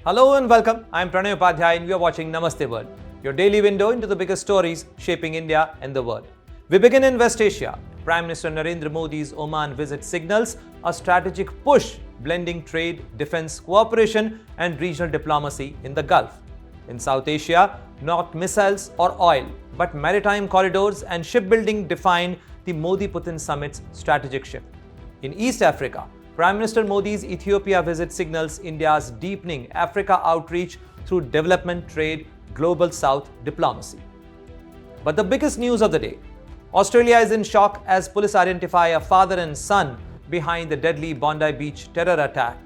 Hello and welcome. I'm Pranay Upadhyay and we are watching Namaste World, your daily window into the biggest stories shaping India and the world. We begin in West Asia. Prime Minister Narendra Modi's Oman visit signals a strategic push blending trade, defense cooperation and regional diplomacy in the Gulf. In South Asia, not missiles or oil, but maritime corridors and shipbuilding define the Modi-Putin summit's strategic shift. In East Africa, Prime Minister Modi's Ethiopia visit signals India's deepening Africa outreach through development, trade, global south diplomacy. But the biggest news of the day: Australia is in shock as police identify a father and son behind the deadly Bondi beach terror attack.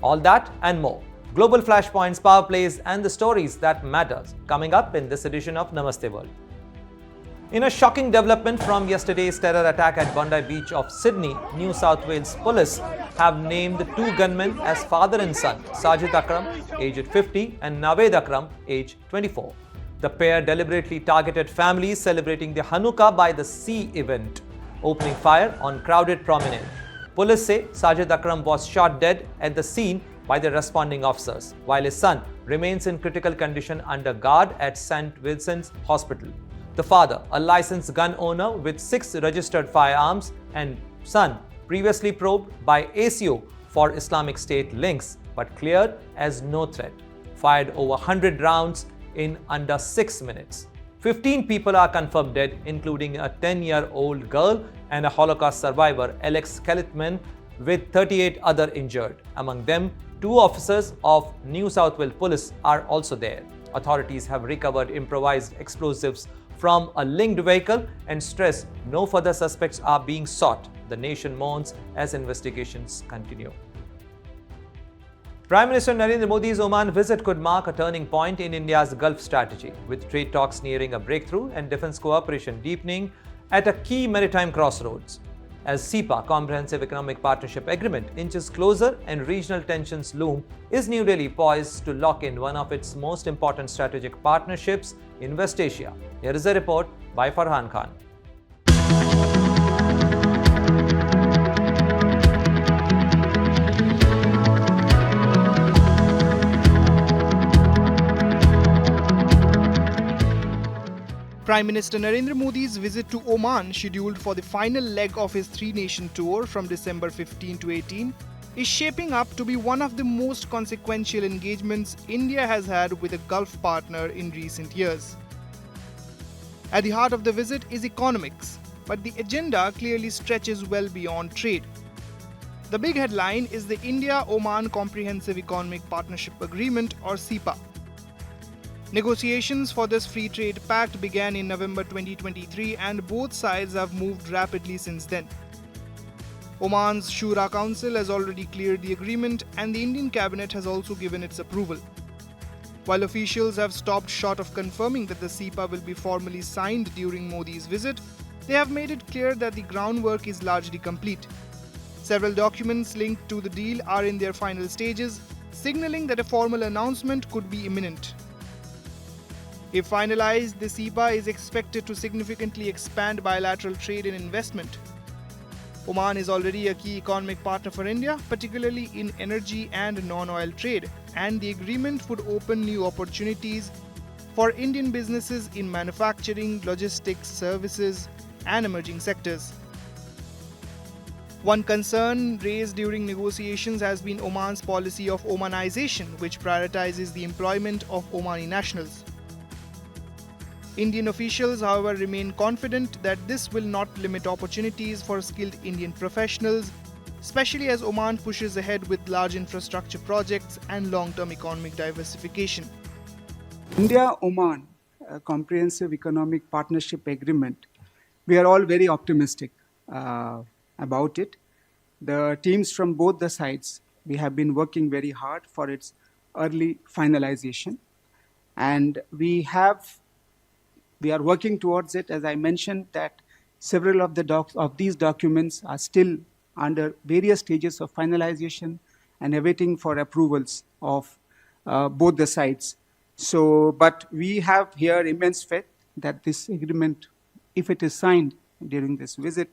All that and more. Global flashpoints, power plays, and the stories that matter coming up in this edition of Namaste World. In a shocking development from yesterday's terror attack at Bondi Beach of Sydney, New South Wales police have named the two gunmen as father and son, Sajid Akram, aged 50, and Naved Akram, aged 24. The pair deliberately targeted families celebrating the Hanukkah by the sea event, opening fire on crowded promenade. Police say Sajid Akram was shot dead at the scene by the responding officers, while his son remains in critical condition under guard at St. Vincent's Hospital. The father, a licensed gun owner with 6 registered firearms, and son, previously probed by ACO for Islamic State links but cleared as no threat, fired over 100 rounds in under 6 minutes. 15 people are confirmed dead, including a 10-year-old girl and a Holocaust survivor, Alex Kelitman, with 38 other injured. Among them, 2 officers of New South Wales Police are also there. Authorities have recovered improvised explosives from a linked vehicle and stress no further suspects are being sought. The nation mourns as investigations continue. Prime Minister Narendra Modi's Oman visit could mark a turning point in India's Gulf strategy, with trade talks nearing a breakthrough and defense cooperation deepening at a key maritime crossroads. As CEPA, Comprehensive Economic Partnership Agreement, inches closer and regional tensions loom, is New Delhi poised to lock in one of its most important strategic partnerships in West Asia? Here is a report by Farhan Khan. Prime Minister Narendra Modi's visit to Oman, scheduled for the final leg of his 3-nation tour from December 15 to 18, is shaping up to be one of the most consequential engagements India has had with a Gulf partner in recent years. At the heart of the visit is economics, but the agenda clearly stretches well beyond trade. The big headline is the India-Oman Comprehensive Economic Partnership Agreement, or CEPA. Negotiations for this free trade pact began in November 2023 and both sides have moved rapidly since then. Oman's Shura Council has already cleared the agreement and the Indian cabinet has also given its approval. While officials have stopped short of confirming that the CEPA will be formally signed during Modi's visit, they have made it clear that the groundwork is largely complete. Several documents linked to the deal are in their final stages, signaling that a formal announcement could be imminent. If finalized, the CEPA is expected to significantly expand bilateral trade and investment. Oman is already a key economic partner for India, particularly in energy and non-oil trade, and the agreement would open new opportunities for Indian businesses in manufacturing, logistics, services, and emerging sectors. One concern raised during negotiations has been Oman's policy of Omanization, which prioritizes the employment of Omani nationals. Indian officials, however, remain confident that this will not limit opportunities for skilled Indian professionals, especially as Oman pushes ahead with large infrastructure projects and long-term economic diversification. India-Oman Comprehensive Economic Partnership Agreement, we are all very optimistic about it. The teams from both the sides, we have been working very hard for its early finalization, and we are working towards it. As I mentioned, that several of these documents are still under various stages of finalization and awaiting for approvals of both the sides. But we have here immense faith that this agreement, if it is signed during this visit,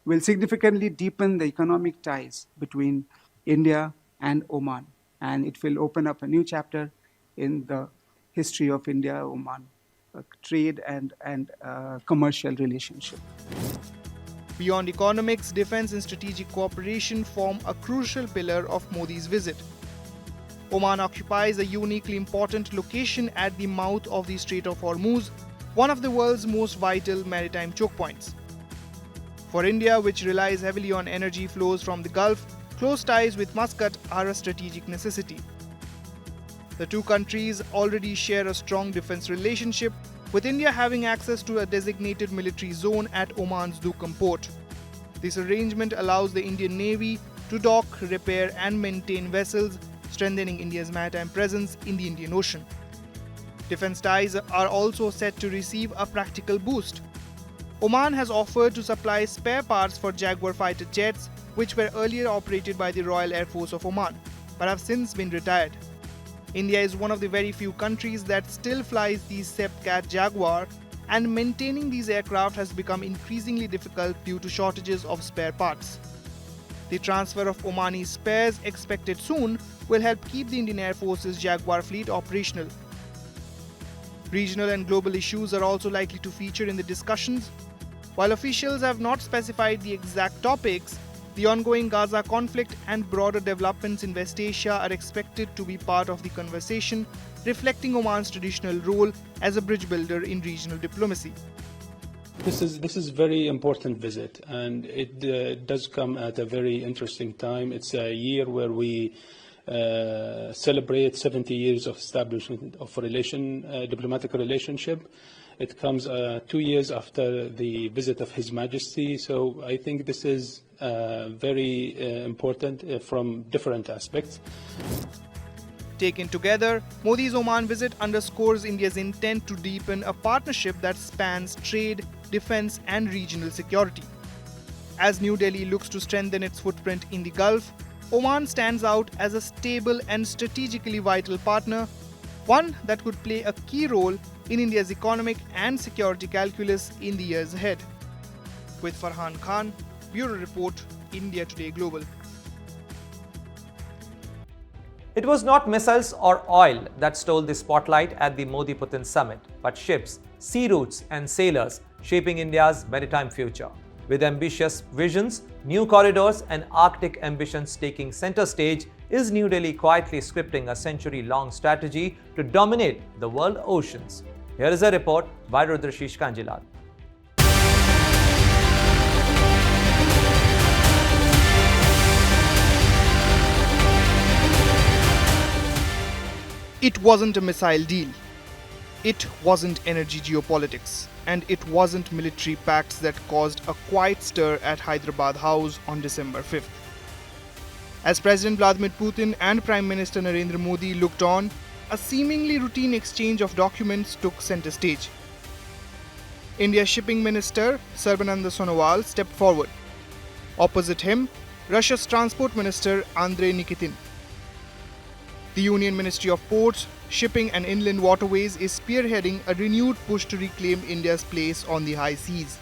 will significantly deepen the economic ties between India and Oman. and it will open up a new chapter in the history of India-Oman trade and commercial relationship. Beyond economics, defense and strategic cooperation form a crucial pillar of Modi's visit. Oman occupies a uniquely important location at the mouth of the Strait of Hormuz, one of the world's most vital maritime choke points. For India, which relies heavily on energy flows from the Gulf, close ties with Muscat are a strategic necessity. The two countries already share a strong defense relationship, with India having access to a designated military zone at Oman's Duqm port. This arrangement allows the Indian Navy to dock, repair and maintain vessels, strengthening India's maritime presence in the Indian Ocean. Defense ties are also set to receive a practical boost. Oman has offered to supply spare parts for Jaguar fighter jets, which were earlier operated by the Royal Air Force of Oman, but have since been retired. India is one of the very few countries that still flies these Sepcat Jaguar, and maintaining these aircraft has become increasingly difficult due to shortages of spare parts. The transfer of Omani spares expected soon will help keep the Indian Air Force's Jaguar fleet operational. Regional and global issues are also likely to feature in the discussions. While officials have not specified the exact topics, the ongoing Gaza conflict and broader developments in West Asia are expected to be part of the conversation, reflecting Oman's traditional role as a bridge builder in regional diplomacy. This is very important visit, and it does come at a very interesting time. It's a year where we celebrate 70 years of establishment of diplomatic relationship. It comes 2 years after the visit of His Majesty, so I think this is very important from different aspects. Taken together, Modi's Oman visit underscores India's intent to deepen a partnership that spans trade, defense and regional security. As New Delhi looks to strengthen its footprint in the Gulf, Oman stands out as a stable and strategically vital partner, one that could play a key role in India's economic and security calculus in the years ahead. With Farhan Khan, Bureau Report, India Today Global. It was not missiles or oil that stole the spotlight at the Modi-Putin summit, but ships, sea routes and sailors shaping India's maritime future. With ambitious visions, new corridors and Arctic ambitions taking center stage, is New Delhi quietly scripting a century-long strategy to dominate the world oceans? Here is a report by Rudrashish Kanjilal. It wasn't a missile deal. It wasn't energy geopolitics. And it wasn't military pacts that caused a quiet stir at Hyderabad House on December 5th. As President Vladimir Putin and Prime Minister Narendra Modi looked on, a seemingly routine exchange of documents took center stage. India's Shipping Minister Sarbananda Sonowal stepped forward. Opposite him, Russia's Transport Minister Andrei Nikitin. The Union Ministry of Ports, Shipping and Inland Waterways is spearheading a renewed push to reclaim India's place on the high seas.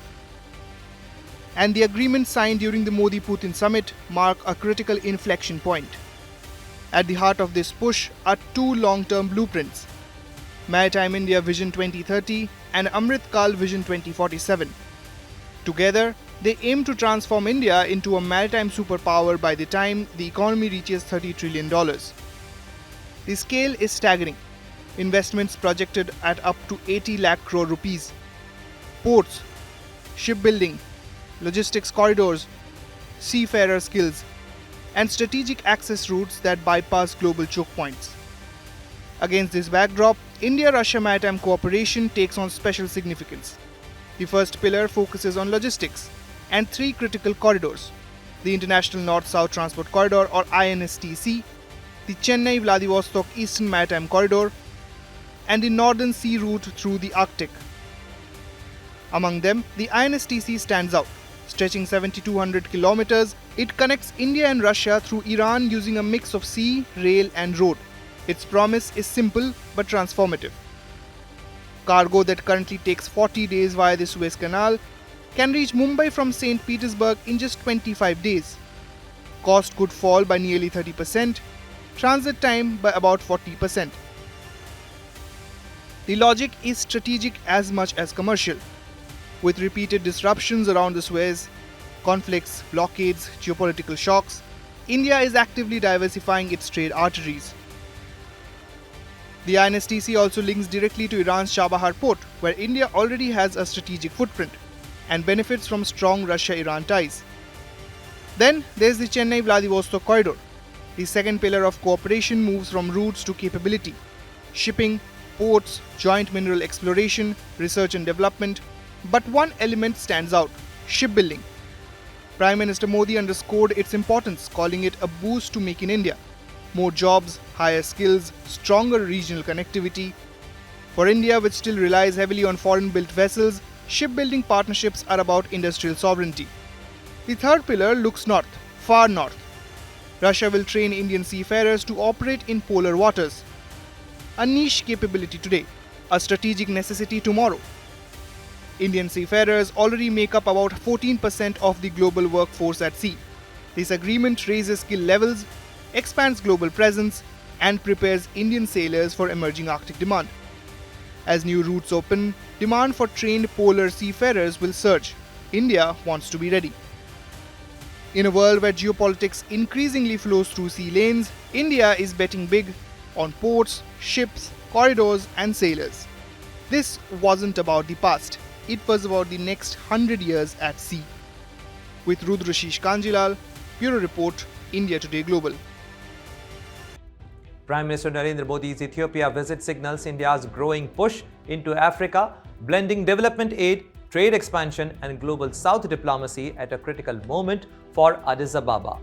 And the agreements signed during the Modi-Putin summit mark a critical inflection point. At the heart of this push are two long-term blueprints: Maritime India Vision 2030 and Amrit Kal Vision 2047. Together, they aim to transform India into a maritime superpower by the time the economy reaches $30 trillion. The scale is staggering. Investments projected at up to 80 lakh crore rupees. Ports, shipbuilding, logistics corridors, seafarer skills, and strategic access routes that bypass global choke points. Against this backdrop, India-Russia maritime cooperation takes on special significance. The first pillar focuses on logistics and three critical corridors: the International North-South Transport Corridor or INSTC, the Chennai-Vladivostok Eastern Maritime Corridor, and the Northern Sea Route through the Arctic. Among them, the INSTC stands out. Stretching 7,200 kilometers, it connects India and Russia through Iran using a mix of sea, rail and road. Its promise is simple but transformative. Cargo that currently takes 40 days via the Suez Canal can reach Mumbai from St. Petersburg in just 25 days. Cost could fall by nearly 30%, transit time by about 40%. The logic is strategic as much as commercial. With repeated disruptions around the Suez, conflicts, blockades, geopolitical shocks, India is actively diversifying its trade arteries. The INSTC also links directly to Iran's Chabahar port, where India already has a strategic footprint and benefits from strong Russia-Iran ties. Then there's the Chennai-Vladivostok corridor. The second pillar of cooperation moves from routes to capability. Shipping, ports, joint mineral exploration, research and development. But one element stands out: shipbuilding. Prime Minister Modi underscored its importance, calling it a boost to Make in India. More jobs, higher skills, stronger regional connectivity. For India, which still relies heavily on foreign-built vessels, shipbuilding partnerships are about industrial sovereignty. The third pillar looks north, far north. Russia will train Indian seafarers to operate in polar waters. A niche capability today, a strategic necessity tomorrow. Indian seafarers already make up about 14% of the global workforce at sea. This agreement raises skill levels, expands global presence, and prepares Indian sailors for emerging Arctic demand. As new routes open, demand for trained polar seafarers will surge. India wants to be ready. In a world where geopolitics increasingly flows through sea lanes, India is betting big on ports, ships, corridors, and sailors. This wasn't about the past. It was about the next 100 years at sea. With Rudrashish Kanjilal, Bureau Report, India Today Global. Prime Minister Narendra Modi's Ethiopia visit signals India's growing push into Africa, blending development aid, trade expansion, and global South diplomacy at a critical moment for Addis Ababa.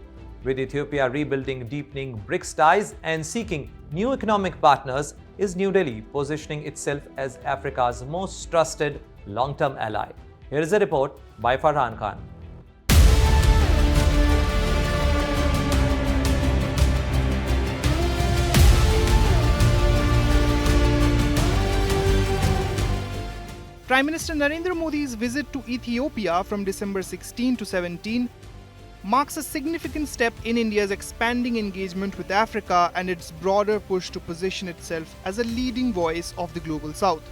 With Ethiopia rebuilding, deepening BRICS ties, and seeking new economic partners, is New Delhi positioning itself as Africa's most trusted long-term ally? Here is a report by Farhan Khan. Prime Minister Narendra Modi's visit to Ethiopia from December 16 to 17 marks a significant step in India's expanding engagement with Africa and its broader push to position itself as a leading voice of the global South.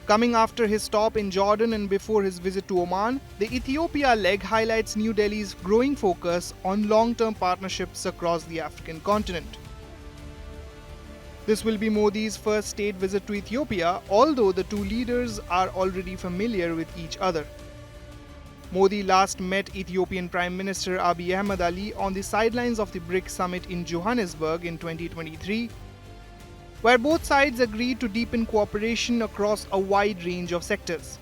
Coming after his stop in Jordan and before his visit to Oman, the Ethiopia leg highlights New Delhi's growing focus on long-term partnerships across the African continent. This will be Modi's first state visit to Ethiopia, although the two leaders are already familiar with each other. Modi last met Ethiopian Prime Minister Abiy Ahmed Ali on the sidelines of the BRICS summit in Johannesburg in 2023, where both sides agreed to deepen cooperation across a wide range of sectors.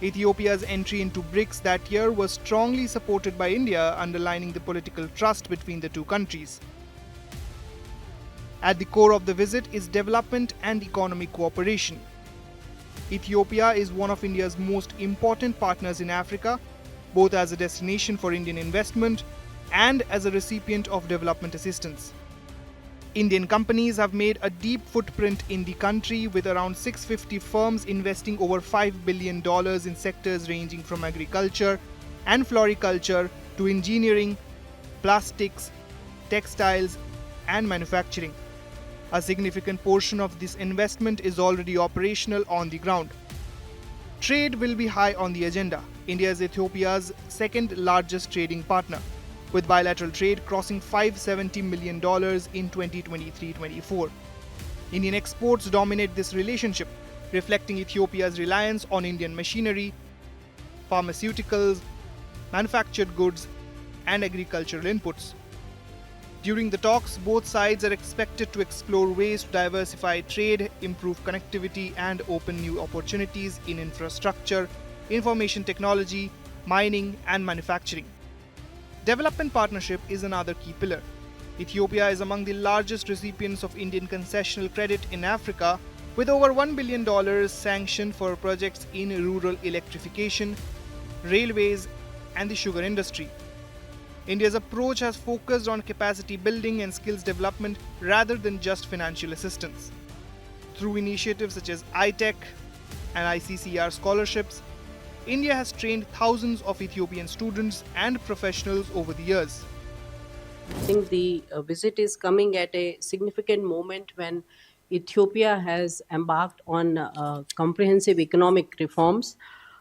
Ethiopia's entry into BRICS that year was strongly supported by India, underlining the political trust between the two countries. At the core of the visit is development and economic cooperation. Ethiopia is one of India's most important partners in Africa, both as a destination for Indian investment and as a recipient of development assistance. Indian companies have made a deep footprint in the country, with around 650 firms investing over $5 billion in sectors ranging from agriculture and floriculture to engineering, plastics, textiles, and manufacturing. A significant portion of this investment is already operational on the ground. Trade will be high on the agenda. India is Ethiopia's second largest trading partner, with bilateral trade crossing $570 million in 2023-24. Indian exports dominate this relationship, reflecting Ethiopia's reliance on Indian machinery, pharmaceuticals, manufactured goods, and agricultural inputs. During the talks, both sides are expected to explore ways to diversify trade, improve connectivity, and open new opportunities in infrastructure, information technology, mining, and manufacturing. Development partnership is another key pillar. Ethiopia is among the largest recipients of Indian concessional credit in Africa, with over $1 billion sanctioned for projects in rural electrification, railways, and the sugar industry. India's approach has focused on capacity building and skills development rather than just financial assistance. Through initiatives such as iTech and ICCR scholarships, India has trained thousands of Ethiopian students and professionals over the years. I think the visit is coming at a significant moment when Ethiopia has embarked on comprehensive economic reforms.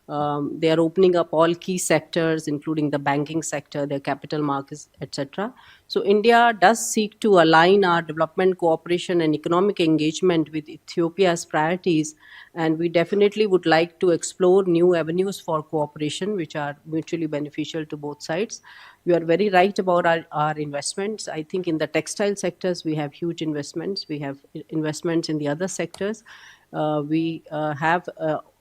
They are opening up all key sectors, including the banking sector, the capital markets, etc. So India does seek to align our development cooperation and economic engagement with Ethiopia's priorities, and we definitely would like to explore new avenues for cooperation which are mutually beneficial to both sides. You are very right about our investments. I think in the textile sectors we have huge investments. We have investments in the other sectors. We have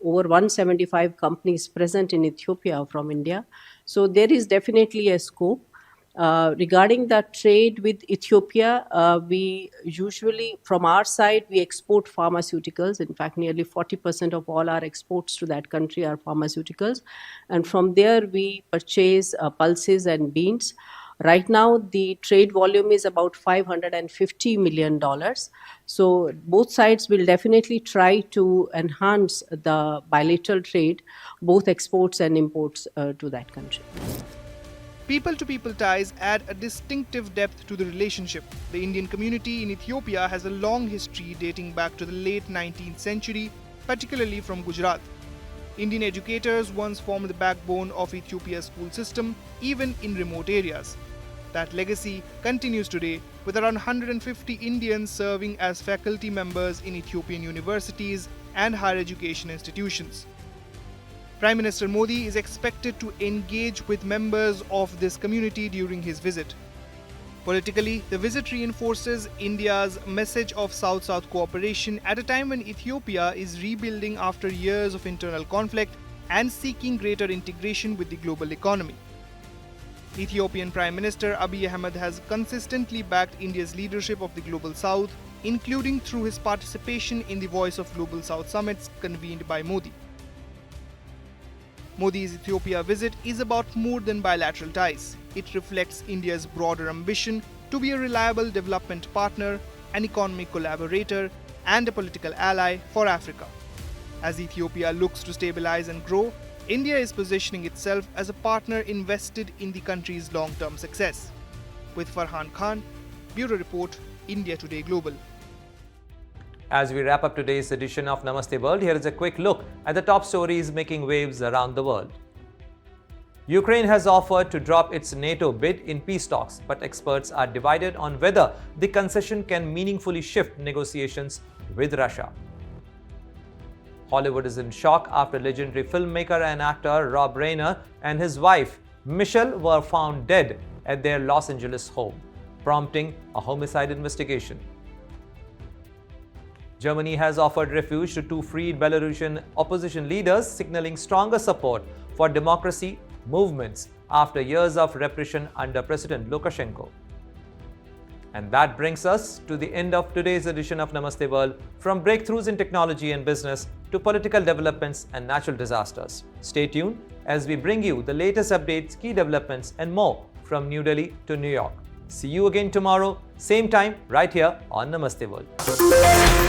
over 175 companies present in Ethiopia from India. So there is definitely a scope. Regarding the trade with Ethiopia, we usually, from our side, we export pharmaceuticals. In fact, nearly 40% of all our exports to that country are pharmaceuticals. And from there, we purchase pulses and beans. Right now, the trade volume is about $550 million. So both sides will definitely try to enhance the bilateral trade, both exports and imports to that country. People-to-people ties add a distinctive depth to the relationship. The Indian community in Ethiopia has a long history dating back to the late 19th century, particularly from Gujarat. Indian educators once formed the backbone of Ethiopia's school system, even in remote areas. That legacy continues today, with around 150 Indians serving as faculty members in Ethiopian universities and higher education institutions. Prime Minister Modi is expected to engage with members of this community during his visit. Politically, the visit reinforces India's message of South-South cooperation at a time when Ethiopia is rebuilding after years of internal conflict and seeking greater integration with the global economy. Ethiopian Prime Minister Abiy Ahmed has consistently backed India's leadership of the Global South, including through his participation in the Voice of Global South summits convened by Modi. Modi's Ethiopia visit is about more than bilateral ties. It reflects India's broader ambition to be a reliable development partner, an economic collaborator, and a political ally for Africa. As Ethiopia looks to stabilize and grow, India is positioning itself as a partner invested in the country's long-term success. With Farhan Khan, Bureau Report, India Today Global. As we wrap up today's edition of Namaste World, here is a quick look at the top stories making waves around the world. Ukraine has offered to drop its NATO bid in peace talks, but experts are divided on whether the concession can meaningfully shift negotiations with Russia. Hollywood is in shock after legendary filmmaker and actor Rob Reiner and his wife Michelle were found dead at their Los Angeles home, prompting a homicide investigation. Germany has offered refuge to two freed Belarusian opposition leaders, signaling stronger support for democracy movements after years of repression under President Lukashenko. And that brings us to the end of today's edition of Namaste World, from breakthroughs in technology and business to political developments and natural disasters. Stay tuned as we bring you the latest updates, key developments, and more from New Delhi to New York. See you again tomorrow, same time, right here on Namaste World.